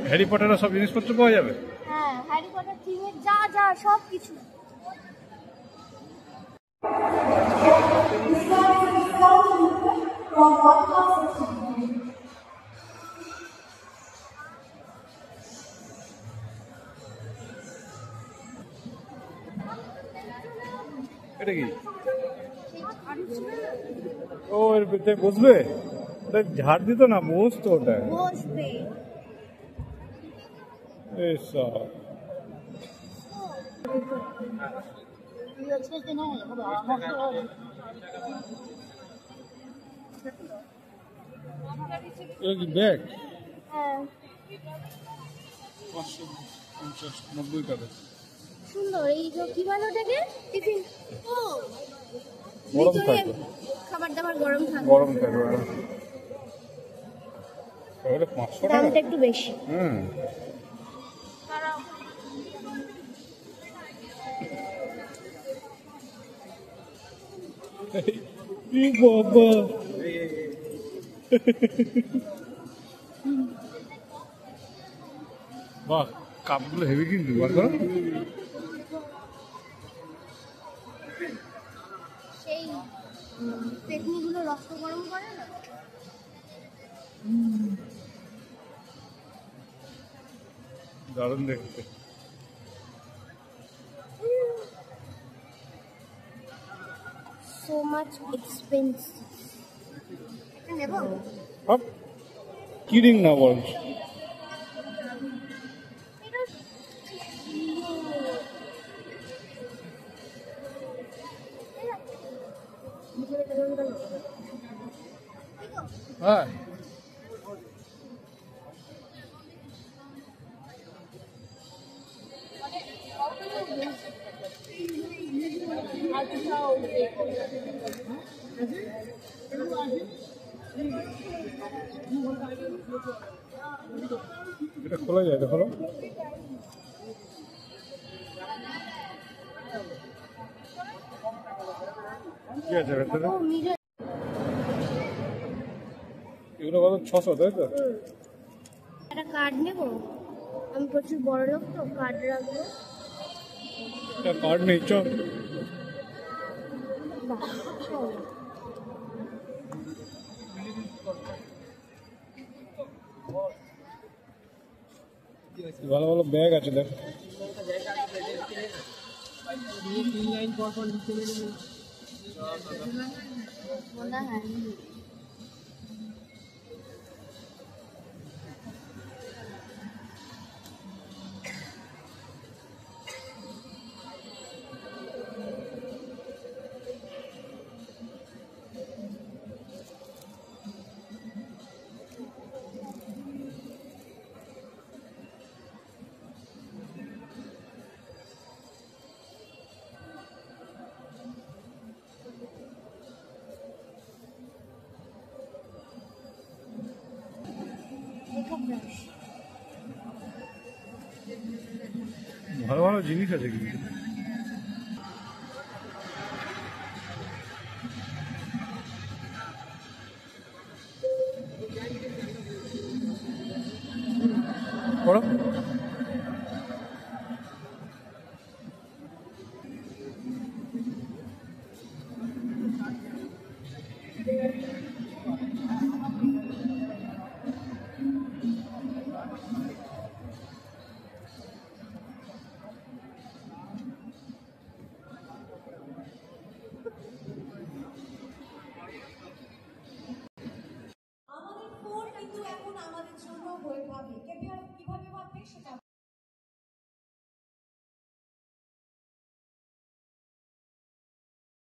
Harry পটারের সব জিনিসপত্র পাওয়া যাবে? হ্যাঁ, হ্যারি পটার থিমের যা যা সব কিছু। এটা কি? ও এর ভিতরে বসবে? ওটা ঝাড় দিত না, বসতো ওটা। বসবে। এসব কি ব্যাগ? হ্যাঁ, 550-90 টাকা। সুন্দর। এই যে কি বলে ওটাকে? টিফিন। ও গরম ভিতরে থাকবে, খাবার দাবার গরম থাকবে। গরম থাকবে। ওটা 500 টাকা, দামটা একটু বেশি। হুম। এই বাবা, বাহ, কাপগুলো হেভি কিন্তু। বার করো। সেই পেটনিগুলো রক্ত গরম করে না? দারুণ দেখতে। So much expensive. এটা নেব? সব কিডিং না বল। হ্যাঁ, এটা খোলা যায়, এটা খোলো। কি আছে ভেতরে? ও মিরর। এগুলো কত? 600, তাই তো? একটা কার্ড নেব। আমি প্রচুর বড় লোক তো, কার্ড রাখবো। এটা কার্ড নেই, চল। বাহ, চল। ভালো ভালো ব্যাগ আছে দেখ। মনে হয় মেকআপ ব্রাশ। ভালো ভালো জিনিস আছে কিন্তু। পড়ো।